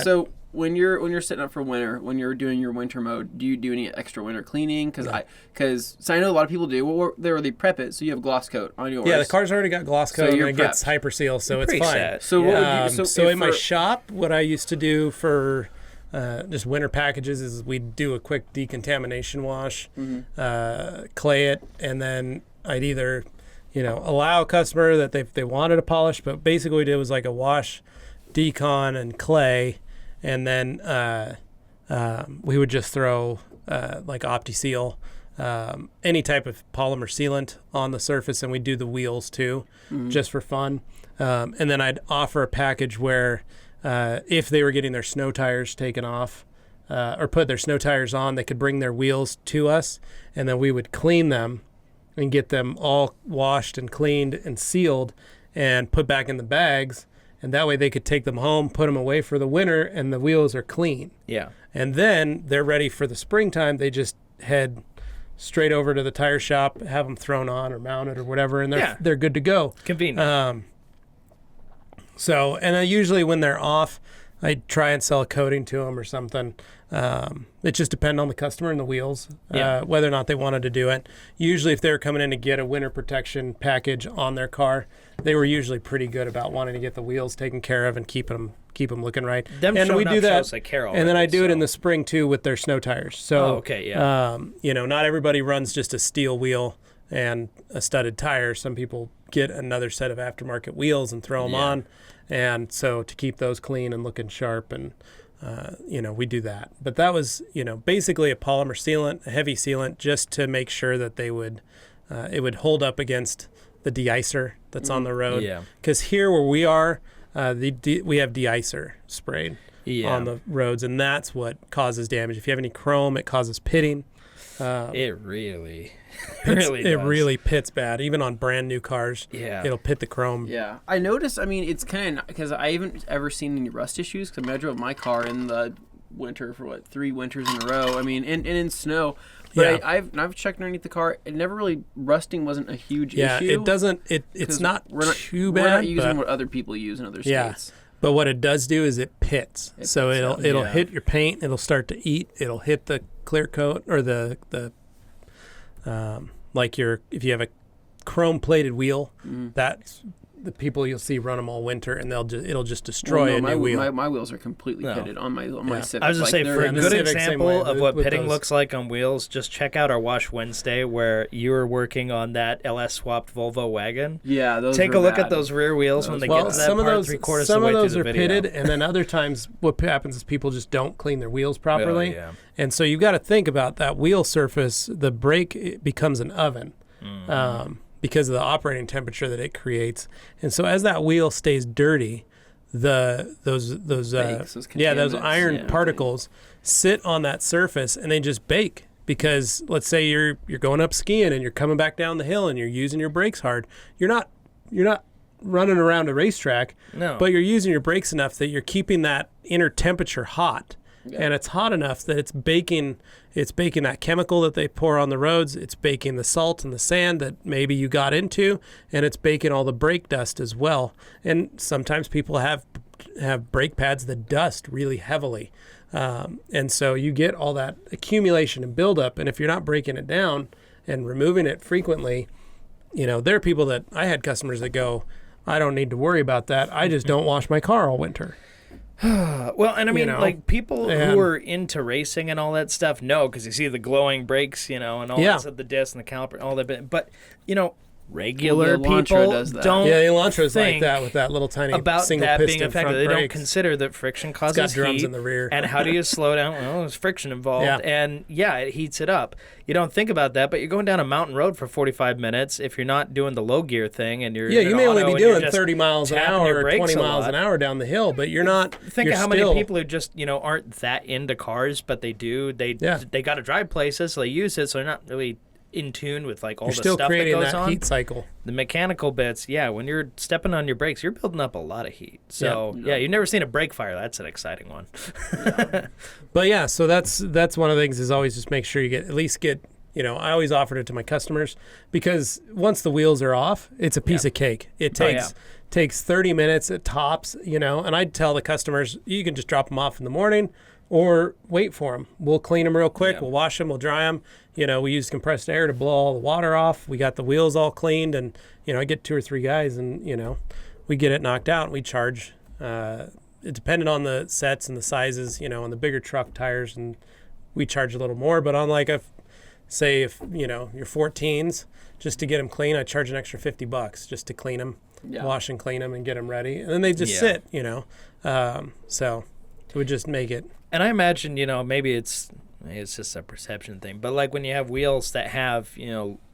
So when you're setting up for winter, when you're doing your winter mode, do you do any extra winter cleaning? Because I know a lot of people do. Well, they prep it, so you have gloss coat on yours.
Yeah, the car's already got gloss coat, and it gets hyper seal, so it's fine.
Set.
So what would you?
So in my shop, what I used to do for just winter packages is we'd do a quick decontamination wash, clay it, and then I'd either, allow a customer that they wanted to polish, but basically what we did was like a wash, decon, and clay. And then we would just throw like OptiSeal, any type of polymer sealant on the surface, and we'd do the wheels too, just for fun. And then I'd offer a package where if they were getting their snow tires taken off or put their snow tires on, they could bring their wheels to us, and then we would clean them and get them all washed and cleaned and sealed and put back in the bags. And that way they could take them home, put them away for the winter, and the wheels are clean.
Yeah.
And then they're ready for the springtime. They just head straight over to the tire shop, have them thrown on or mounted or whatever, and they're good to go.
Convenient.
And then usually when they're off, I try and sell a coating to them or something. It just depends on the customer and the wheels, whether or not they wanted to do it. Usually if they were coming in to get a winter protection package on their car, they were usually pretty good about wanting to get the wheels taken care of and keep them looking right.
And we do that.
And then I do it in the spring too with their snow tires. So, not everybody runs just a steel wheel and a studded tire. Some people get another set of aftermarket wheels and throw them on. And so to keep those clean and looking sharp, and we do that. But that was, basically a polymer sealant, a heavy sealant, just to make sure that they would, it would hold up against the de-icer that's on the road. Yeah. Because here where we are, we have de-icer sprayed on the roads, and that's what causes damage. If you have any chrome, it causes pitting.
It really
pits bad. Even on brand new cars, it'll pit the chrome.
Yeah, I noticed. I mean, it's kind of because I haven't ever seen any rust issues. Because I drove my car in the winter for 3 winters in a row. I mean, and in snow. But I've checked underneath the car. It never really rusting wasn't a huge issue.
Yeah, it doesn't. It's not too bad.
We're not using what other people use in other states.
But what it does do is it pits. It'll hit your paint. It'll start to eat. It'll hit the clear coat or the if you have a chrome plated wheel, that's the people you'll see run them all winter, and it'll just destroy a new wheel.
My wheels are completely pitted on my Civic.
I was going to say, for a good example of what pitting looks like on wheels, just check out our Wash Wednesday where you were working on that LS swapped Volvo wagon.
Yeah, those
take a look at those rear wheels when they get to that part 3/4
some
of the way
those
through
are
the video.
pitted, and then other times what happens is people just don't clean their wheels properly. And so you've got to think about that wheel surface. The brake becomes an oven. Because of the operating temperature that it creates. And so as that wheel stays dirty, those iron particles sit on that surface and they just bake. Because let's say you're going up skiing and you're coming back down the hill and you're using your brakes hard. You're not running around a racetrack, but you're using your brakes enough that you're keeping that inner temperature hot. And it's hot enough that it's baking that chemical that they pour on the roads. It's baking the salt and the sand that maybe you got into, and it's baking all the brake dust as well. And sometimes people have brake pads that dust really heavily. And so you get all that accumulation and buildup. And if you're not breaking it down and removing it frequently, there are people that I had customers that go, I don't need to worry about that. I just don't wash my car all winter.
Well, and I mean, people who are into racing and all that stuff know, because you see the glowing brakes, and all that stuff, the disc and the caliper, all that. But, regular
the Elantra
people
does that.
don't
Yeah, the Elantra's like
think
that with that little tiny
about
single
that
piston
being effective.
front
They don't
brakes.
consider that friction causes
It's got drums
heat.
in the rear.
And how do you slow down? Well, there's friction involved.
Yeah.
And yeah, it heats it up. You don't think about that, but you're going down a mountain road for 45 minutes if you're not doing the low gear thing and you're
Yeah,
in
you
an
may only
auto
be
and you're
doing
just
30 miles an
tapping
hour
your
or
brakes
20
a
miles
lot.
an hour down the hill, but you're not.
Think
you're
of how
still,
many people who just, aren't that into cars, but they do. They got to drive places, so they use it, so they're not really in tune with like all
You're
the
still
stuff that
creating
goes
that
on.
heat cycle.
The mechanical bits, when you're stepping on your brakes, you're building up a lot of heat. So you've never seen a brake fire. That's an exciting one.
But yeah, so that's one of the things is always just make sure you at least get. I always offered it to my customers because once the wheels are off, it's a piece of cake. It takes 30 minutes at tops, and I'd tell the customers, you can just drop them off in the morning or wait for them. We'll clean them real quick. We'll wash them. We'll dry them. We use compressed air to blow all the water off. We got the wheels all cleaned and, I get 2 or 3 guys and, we get it knocked out and we charge, it depended on the sets and the sizes, on the bigger truck tires, and we charge a little more, but on like if your 14s, just to get them clean, I charge an extra $50 just to clean them, wash and clean them and get them ready. And then they just sit, so it would just make it.
And I imagine, maybe it's just a perception thing, but like when you have wheels that have,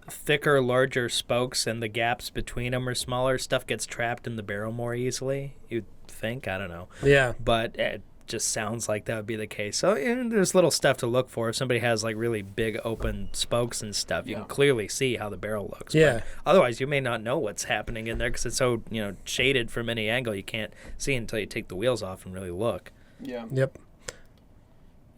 thicker, larger spokes and the gaps between them are smaller, stuff gets trapped in the barrel more easily, you'd think. I don't know.
Yeah.
But it just sounds like that would be the case. So there's little stuff to look for. If somebody has like really big open spokes and stuff, you can clearly see how the barrel looks.
Yeah.
But otherwise, you may not know what's happening in there because it's so, shaded from any angle. You can't see until you take the wheels off and really look.
Yeah.
Yep.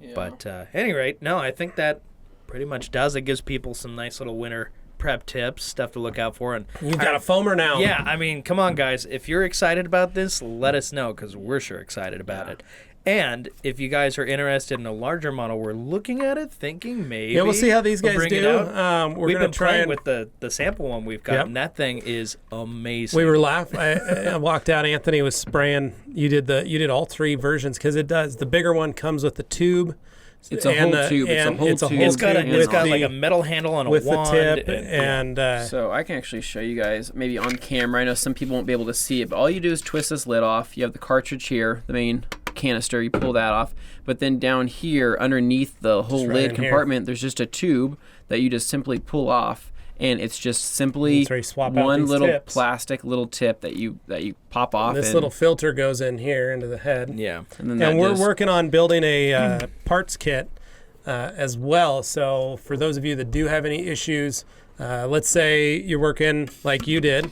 Yeah.
But at any rate, no, I think that pretty much does. It gives people some nice little winter prep tips, stuff to look out for. And
You've got a foamer now.
Yeah, I mean, come on, guys. If you're excited about this, let us know because we're sure excited about it. And if you guys are interested in a larger model, we're looking at it, thinking maybe.
Yeah, we'll see how these guys
bring it
do.
out.
We've
been playing with the sample one we've got, and that thing is amazing.
We were laughing. I walked out. Anthony was spraying. You did all 3 versions because it does. The bigger one comes with the tube.
It's a whole tube.
It's got like a metal handle and a
with
wand.
The tip and
so I can actually show you guys maybe on camera. I know some people won't be able to see it, but all you do is twist this lid off. You have the cartridge here, the main canister. You pull that off, but then down here underneath the whole lid compartment, there's just a tube that you just simply pull off. And it's just simply one little plastic little tip that you pop off.
This little filter goes in here into the head.
Yeah.
And we're working on building a parts kit as well. So for those of you that do have any issues, let's say you're working like you did.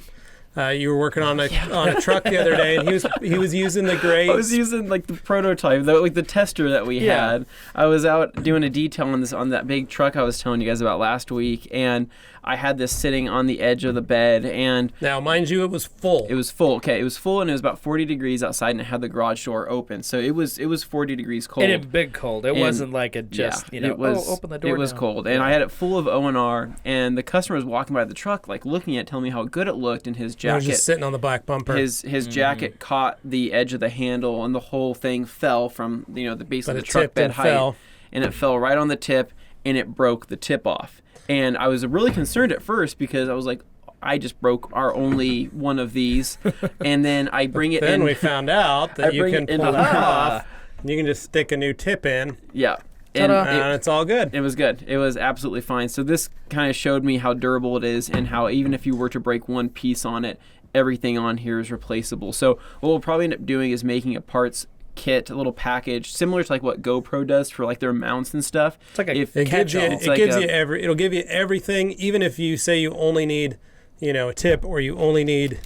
You were working on a truck the other day, and he was using the gray.
I was using like the prototype, the tester that we had. I was out doing a detail on that big truck I was telling you guys about last week, and I had this sitting on the edge of the bed. And
now, mind you, it was full.
It was full. Okay, it was full, and it was about 40 degrees outside, and it had the garage door open, so it was 40 degrees cold.
It had big cold. It wasn't like it just
it was,
open the door.
It was cold, and I had it full of O&R, and the customer was walking by the truck, like looking at it, telling me how good it looked in his jacket.
It was just sitting on the back bumper.
His jacket caught the edge of the handle, and the whole thing fell from the base of the truck bed height, and it fell right on the tip, and it broke the tip off. And I was really concerned at first because I was like, I just broke our only one of these, and then I bring it in.
Then we found out that you can pull it off. You can just stick a new tip in.
Yeah.
And it's all good.
It was good. It was absolutely fine. So this kind of showed me how durable it is and how even if you were to break one piece on it, everything on here is replaceable. So what we'll probably end up doing is making a parts kit, a little package similar to like what GoPro does for like their mounts and stuff.
It's like
it'll give you everything, even if you say you only need, a tip or you only need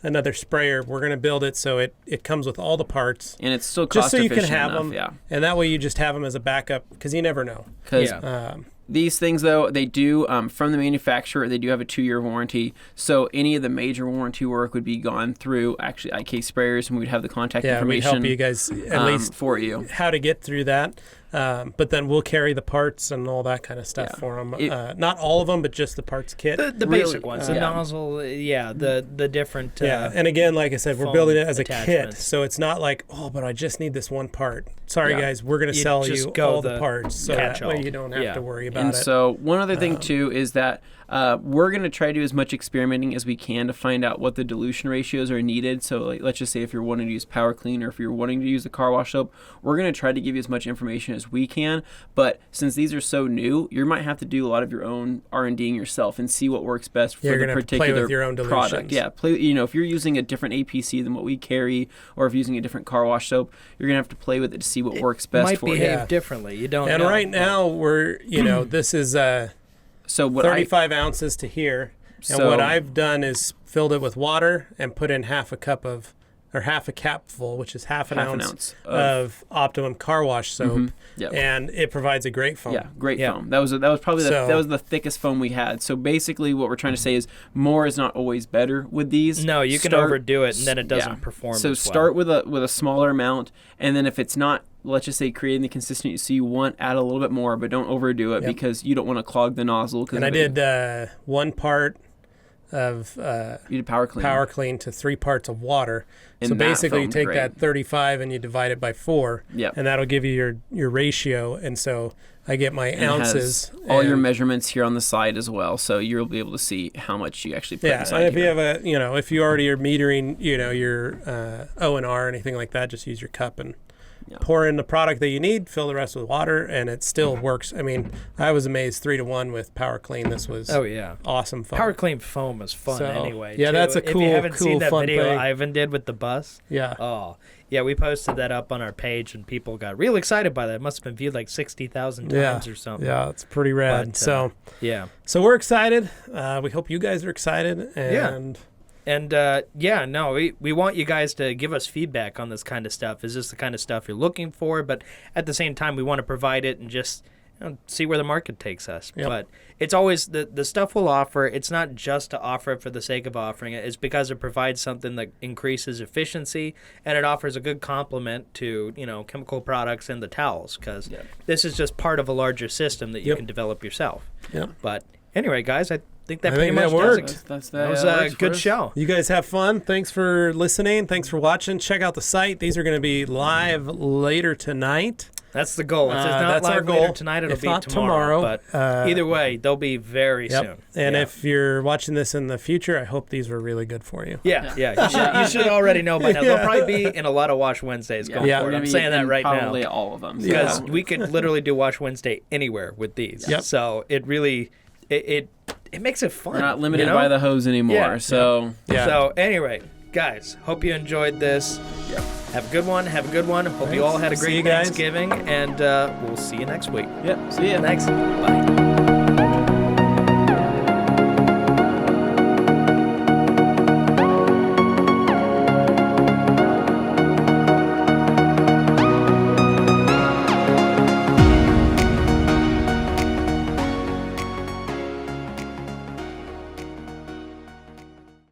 another sprayer. We're going to build it so it comes with all the parts,
and it's still cost efficient
just so you can have
enough,
them. And that way you just have them as a backup because you never know.
These things, though, they do, from the manufacturer, they do have a 2-year warranty. So any of the major warranty work would be gone through, actually, IK Sprayers, and we'd have the contact information
we'd help you guys at least
for you.
How to get through that. But then we'll carry the parts and all that kind of stuff for them. Not all of them, but just the parts kit.
The basic ones, the nozzle, the different.
And again, like I said, we're building it as a kit, so it's not like, but I just need this one part. Sorry, guys, we're going to sell you all the parts, so that way you don't have to worry about it.
And so one other thing too is that we're going to try to do as much experimenting as we can to find out what the dilution ratios are needed. So like, let's just say if you're wanting to use Power Clean or if you're wanting to use the car wash soap, we're going to try to give you as much information as we can. But since these are so new, you might have to do a lot of your own R&Ding yourself and see what works best for the particular
play with your own
product. Yeah, if you're using a different APC than what we carry, or if you're using a different car wash soap, you're going to have to play with it to see what works best for you.
Might behave differently. You don't know.
And right now, we're, this is 35 ounces to here. And what I've done is filled it with water and put in half a capful, which is half an ounce of Optimum car wash soap, and it provides a great foam.
Yeah, great foam. That was probably that was the thickest foam we had. So basically, what we're trying to say is more is not always better with these.
No, you can overdo it, and then it doesn't perform.
So
as
start with a smaller amount, and then if it's not, let's just say, creating the consistency you want, add a little bit more, but don't overdo it because you don't want to clog the nozzle.
And I did 1 part of
you did Power
Clean to 3 parts of water. So basically, you take that 35 and you divide it by 4, and that'll give you your ratio. And so I get my ounces.
All your measurements here on the side as well, so you'll be able to see how much you actually put inside.
And if you have if you already are metering, your O&R or anything like that, just use your cup and pour in the product that you need, fill the rest with water, and it still works. I mean, I was amazed 3-to-1 with Power Clean. This was awesome foam.
Power Clean foam is fun anyway.
Yeah, that's a cool,
if you haven't seen that video
thing.
Ivan did with the bus.
Yeah.
Oh, yeah, we posted that up on our page, and people got real excited by that. It must have been viewed like 60,000 times or something.
Yeah, it's pretty rad.
But,
so we're excited. We hope you guys are excited. And
And we want you guys to give us feedback on this kind of stuff. Is this the kind of stuff you're looking for? But at the same time, we want to provide it and just see where the market takes us.
Yep.
But it's always the stuff we'll offer. It's not just to offer it for the sake of offering it. It's because it provides something that increases efficiency, and it offers a good complement to chemical products and the towels, because this is just part of a larger system that you can develop yourself.
Yep.
But anyway, guys, I think that pretty much
worked.
That was a good show.
You guys have fun. Thanks for listening. Thanks for watching. Check out the site. These are going to be live later tonight.
That's the goal. If it's not
that's
live
our goal.
later tonight, it'll
if
be
not
tomorrow. But either way, they'll be very soon.
And if you're watching this in the future, I hope these were really good for you.
You should already know by now. They'll probably be in a lot of Wash Wednesdays going forward. I'm saying that right now.
Probably all of them.
Because we could literally do Wash Wednesday anywhere with these.
Yep.
So it really, it makes it fun.
We're not limited by the hose anymore.
Yeah.
So
anyway, guys, hope you enjoyed this. Have a good one. Hope you all had a great Thanksgiving, and we'll see you next week.
See you.
Thanks. Bye.